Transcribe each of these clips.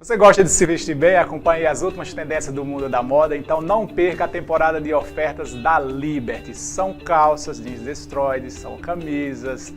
Você gosta de se vestir bem, acompanhe as últimas tendências do mundo da moda, então não perca a temporada de ofertas da Liberty. São calças jeans destroyed, são camisas,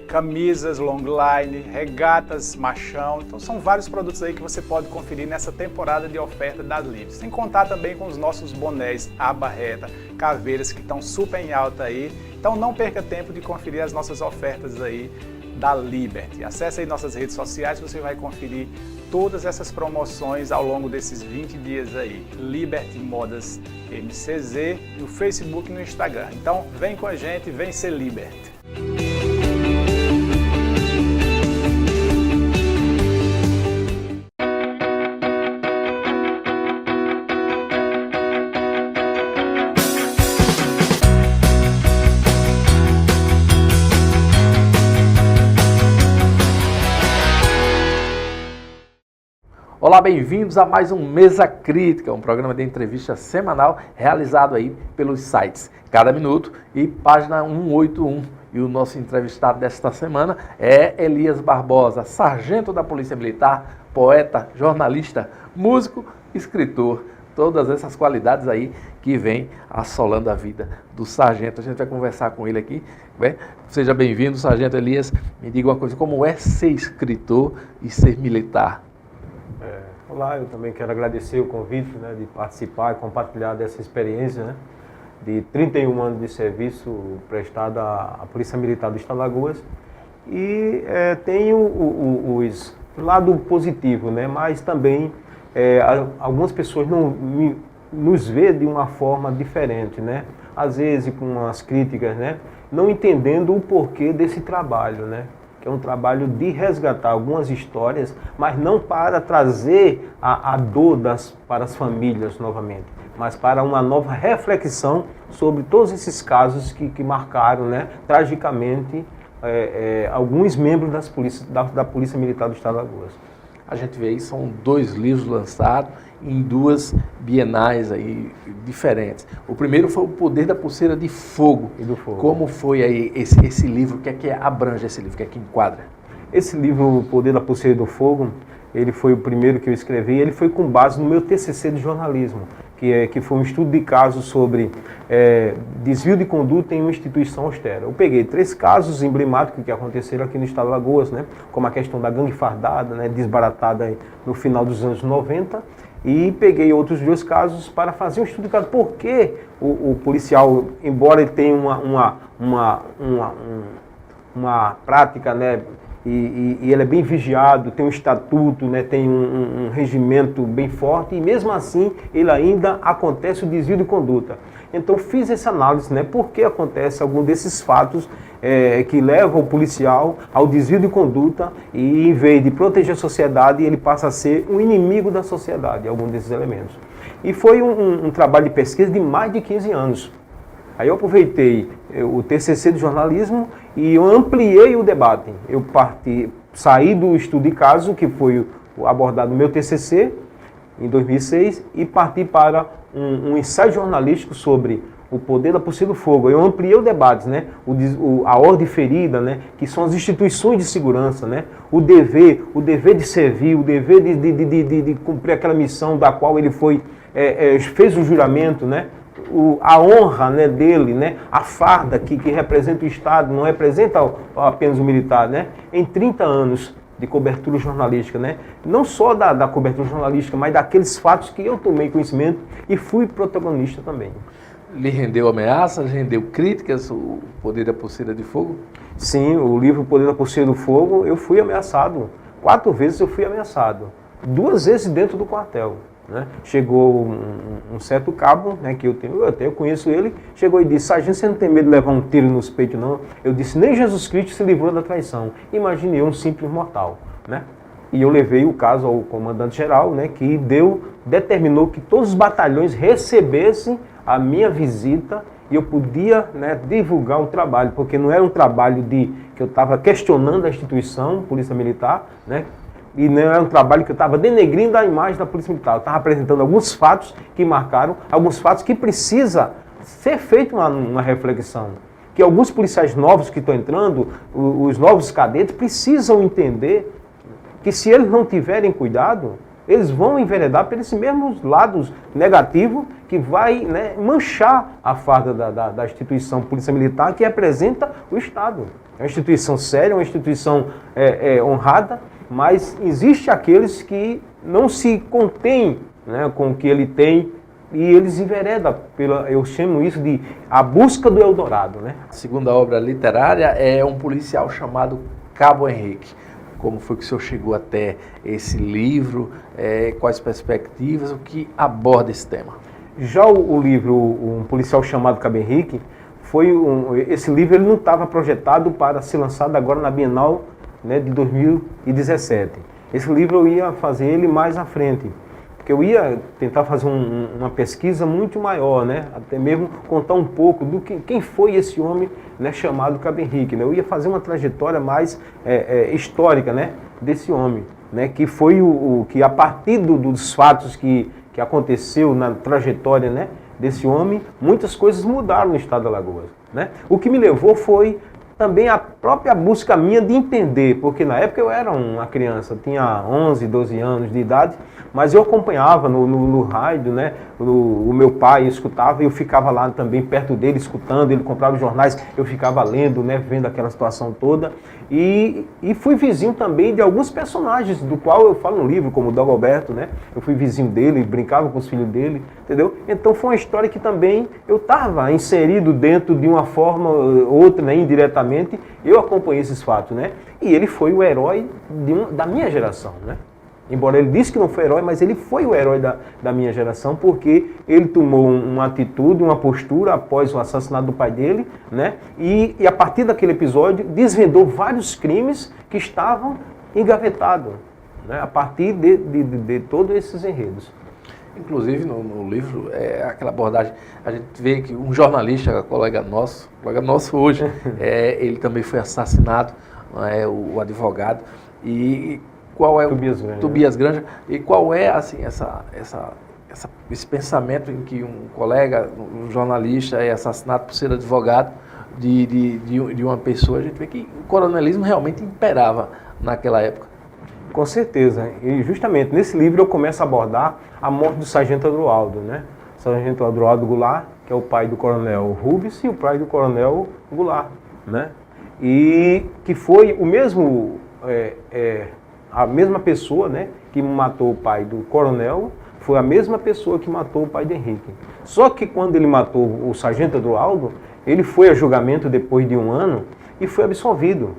camisas longline, regatas machão, então são vários produtos aí que você pode conferir nessa temporada de oferta da Liberty. Sem contar também com os nossos bonés, aba reta, caveiras que estão super em alta aí, então não perca tempo de conferir as nossas ofertas aí da Liberty. Acesse aí nossas redes sociais, você vai conferir todas essas promoções ao longo desses 20 dias aí. Liberty Modas MCZ no Facebook e no Instagram. Então vem com a gente, vem ser Liberty. Olá, bem-vindos a mais um Mesa Crítica, um programa de entrevista semanal realizado aí pelos sites Cada Minuto e Página 181. E o nosso entrevistado desta semana é Elias Barbosa, sargento da Polícia Militar, poeta, jornalista, músico, escritor. Todas essas qualidades aí que vêm assolando a vida do sargento. A gente vai conversar com ele aqui. Né? Seja bem-vindo, sargento Elias. Me diga uma coisa, como é ser escritor e ser militar? Olá, eu também quero agradecer o convite, né, de participar e compartilhar dessa experiência, né, de 31 anos de serviço prestado à Polícia Militar do Estado de Alagoas. E tem o lado positivo, né, mas também algumas pessoas nos veem de uma forma diferente, né, às vezes com umas críticas, né, não entendendo o porquê desse trabalho, né. É um trabalho de resgatar algumas histórias, mas não para trazer a dor para as famílias novamente, mas para uma nova reflexão sobre todos esses casos que marcaram, né, tragicamente alguns membros da Polícia Militar do Estado de Alagoas. A gente vê aí, são 2 livros lançados em 2 bienais aí diferentes. O primeiro foi O Poder da Pulseira de Fogo. E do Fogo. Como foi aí esse livro? O que é que abrange esse livro? O que é que enquadra? Esse livro, O Poder da Pulseira do Fogo, ele foi o primeiro que eu escrevi. Ele foi com base no meu TCC de jornalismo, que foi um estudo de casos sobre desvio de conduta em uma instituição austera. Eu peguei 3 casos emblemáticos que aconteceram aqui no estado de Alagoas, né, como a questão da gangue fardada, né, desbaratada no final dos anos 90, e peguei outros 2 casos para fazer um estudo de caso. Por que o policial, embora ele tenha uma prática, né, e ele é bem vigiado, tem um estatuto, né, tem um regimento bem forte, e mesmo assim ele ainda acontece o desvio de conduta. Então fiz essa análise, né, por que acontece algum desses fatos que levam o policial ao desvio de conduta e, em vez de proteger a sociedade, ele passa a ser um inimigo da sociedade, algum desses elementos. E foi um trabalho de pesquisa de mais de 15 anos. Aí eu aproveitei o TCC de jornalismo e eu ampliei o debate. Eu saí do estudo de caso, que foi abordado no meu TCC, em 2006, e parti para um ensaio jornalístico sobre o poder da pulseira do fogo. Eu ampliei o debate, né? A ordem ferida, né? Que são as instituições de segurança, né? O dever de servir, o dever de cumprir aquela missão da qual ele fez o juramento, né? A honra, né, dele, né, a farda que representa o Estado, não representa apenas o militar, né, em 30 anos de cobertura jornalística, né, não só da cobertura jornalística, mas daqueles fatos que eu tomei conhecimento e fui protagonista também. Lhe rendeu ameaças, rendeu críticas, o Poder da Pulseira de Fogo? Sim, o livro O Poder da Pulseira do Fogo, eu fui ameaçado. 4 vezes eu fui ameaçado. 2 vezes dentro do quartel. Né? Chegou um certo cabo, né, que eu conheço ele, chegou e disse: sargento, você não tem medo de levar um tiro nos peitos, não? Eu disse: nem Jesus Cristo se livrou da traição. Imagine eu, um simples mortal. Né? E eu levei o caso ao comandante-geral, né, que determinou que todos os batalhões recebessem a minha visita e eu podia, né, divulgar o trabalho, porque não era um trabalho que eu estava questionando a instituição, Polícia Militar, né? E não era um trabalho que eu estava denegrindo a imagem da Polícia Militar. Eu estava apresentando alguns fatos que marcaram, alguns fatos que precisa ser feita uma reflexão. Que alguns policiais novos que estão entrando, os novos cadetes, precisam entender que se eles não tiverem cuidado, eles vão enveredar por esses mesmos lados negativos que vai, né, manchar a farda da instituição Polícia Militar, que representa o Estado. É uma instituição séria, uma instituição honrada, mas existe aqueles que não se contêm, né, com o que ele tem e eles enveredam eu chamo isso de a busca do Eldorado, né? A segunda obra literária é um policial chamado Cabo Henrique. Como foi que o senhor chegou até esse livro? Quais perspectivas? O que aborda esse tema? Já o livro Um Policial Chamado Cabo Henrique, esse livro ele não estava projetado para ser lançado agora na Bienal, né, de 2017. Esse livro eu ia fazer ele mais à frente, porque eu ia tentar fazer uma pesquisa muito maior, né, até mesmo contar um pouco do quem foi esse homem, né, chamado Cabo Henrique. Né? Eu ia fazer uma trajetória mais histórica, né, desse homem, né, que foi que a partir dos fatos que aconteceu na trajetória, né, desse homem, muitas coisas mudaram no estado de Alagoas, né? O que me levou foi também a própria busca minha de entender, porque na época eu era uma criança, tinha 11, 12 anos de idade, mas eu acompanhava no rádio, né? O meu pai escutava e eu ficava lá também perto dele, escutando, ele comprava jornais, eu ficava lendo, né? Vendo aquela situação toda. E fui vizinho também de alguns personagens, do qual eu falo no livro, como o Dagoberto, né? Eu fui vizinho dele, brincava com os filhos dele, entendeu? Então foi uma história que também eu estava inserido dentro de uma forma ou outra, né? Indiretamente, eu acompanhei esses fatos, né? E ele foi o herói da minha geração, né? Embora ele disse que não foi herói, mas ele foi o herói da minha geração, porque ele tomou uma atitude, uma postura após o assassinato do pai dele, né? E a partir daquele episódio desvendou vários crimes que estavam engavetados, né? A partir de todos esses enredos. Inclusive no livro, aquela abordagem, a gente vê que um jornalista, colega nosso hoje, ele também foi assassinado, o advogado, e qual é Tobias Granja, e qual é assim esse pensamento em que um colega, um jornalista é assassinado por ser advogado de uma pessoa? A gente vê que o coronelismo realmente imperava naquela época. Com certeza, e justamente nesse livro eu começo a abordar a morte do sargento Adroaldo, né? O sargento Adroaldo Goulart, que é o pai do coronel Rubens e o pai do coronel Goulart, né? E que foi o mesmo a mesma pessoa, né, que matou o pai do coronel, foi a mesma pessoa que matou o pai de Henrique. Só que quando ele matou o sargento Adroaldo, ele foi a julgamento depois de 1 ano e foi absolvido.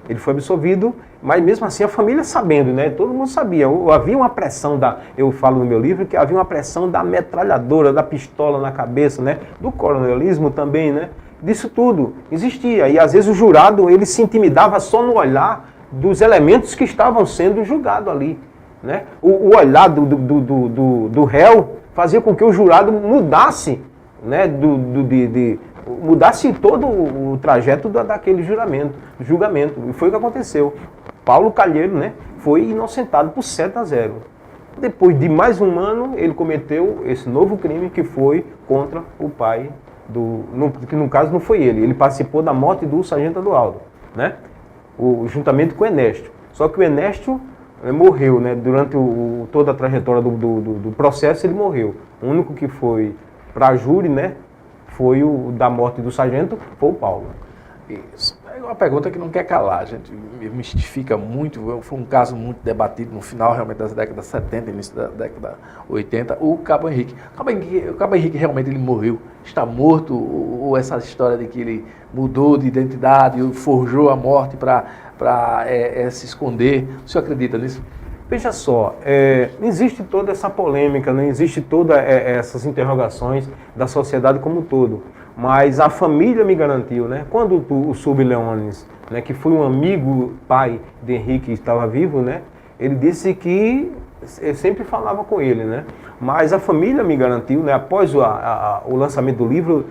Ele foi absolvido, mas mesmo assim a família sabendo, né, todo mundo sabia. Havia uma pressão eu falo no meu livro que havia uma pressão da metralhadora, da pistola na cabeça, né, do coronelismo também, né, disso tudo existia. E às vezes o jurado, ele se intimidava só no olhar dos elementos que estavam sendo julgados ali, né? O olhar do réu fazia com que o jurado mudasse, né? Mudasse todo o trajeto daquele julgamento. E foi o que aconteceu. Paulo Calheiro, né, foi inocentado por 7-0. Depois de mais 1 ano, ele cometeu esse novo crime que foi contra o pai que no caso não foi ele participou da morte do sargento Adroaldo, né? Juntamente com o Ernesto. Só que o Ernesto morreu, né? Durante toda a trajetória do processo, ele morreu. O único que foi para a júri, né, foi o da morte do sargento, foi o Paulo. Isso. É uma pergunta que não quer calar, a gente mistifica muito, foi um caso muito debatido no final realmente das décadas 70, início da década 80, o Cabo Henrique. O Cabo Henrique realmente ele morreu, está morto, ou essa história de que ele mudou de identidade, forjou a morte para se esconder, o senhor acredita nisso? Veja só, existe toda essa polêmica, não existe todas essas interrogações da sociedade como um todo. Mas a família me garantiu, né? Quando o Subleones, né, que foi um amigo pai de Henrique que estava vivo, né? Ele disse que eu sempre falava com ele, né? Mas a família me garantiu, né? Após o lançamento do livro,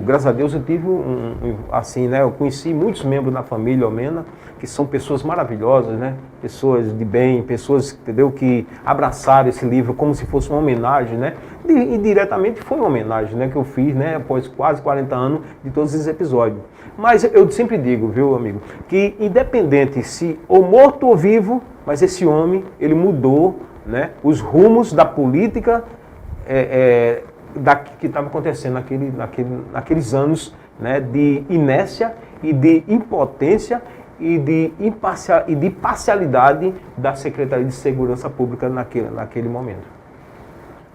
graças a Deus, eu tive assim, né? Eu conheci muitos membros da família Almena, que são pessoas maravilhosas, né? Pessoas de bem, pessoas, entendeu? Que abraçaram esse livro como se fosse uma homenagem, né? E diretamente foi uma homenagem, né? Que eu fiz, né? Após quase 40 anos de todos esses episódios. Mas eu sempre digo, viu, amigo, que independente se ou morto ou vivo, mas esse homem, ele mudou, né, os rumos da política que estava acontecendo naqueles anos, né, de inércia e de impotência e de parcialidade da Secretaria de Segurança Pública naquele momento.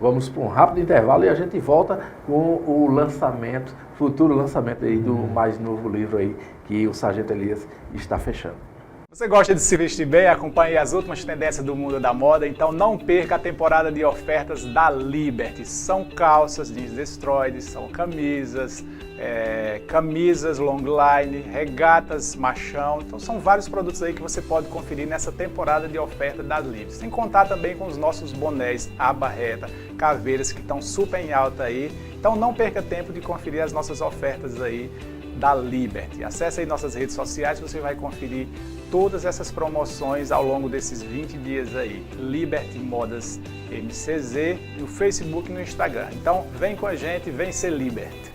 Vamos para um rápido intervalo e a gente volta com o lançamento, futuro lançamento aí do mais novo livro aí que o Sargento Elias está fechando. Você gosta de se vestir bem, acompanhe as últimas tendências do mundo da moda, então não perca a temporada de ofertas da Liberty. São calças jeans destroyed, são camisas, camisas long line, regatas machão, então são vários produtos aí que você pode conferir nessa temporada de oferta da Liberty. Sem contar também com os nossos bonés, aba reta, caveiras que estão super em alta aí, então não perca tempo de conferir as nossas ofertas aí da Liberty. Acesse aí nossas redes sociais, você vai conferir todas essas promoções ao longo desses 20 dias aí. Liberty Modas MCZ no Facebook e no Instagram. Então vem com a gente, vem ser Liberty.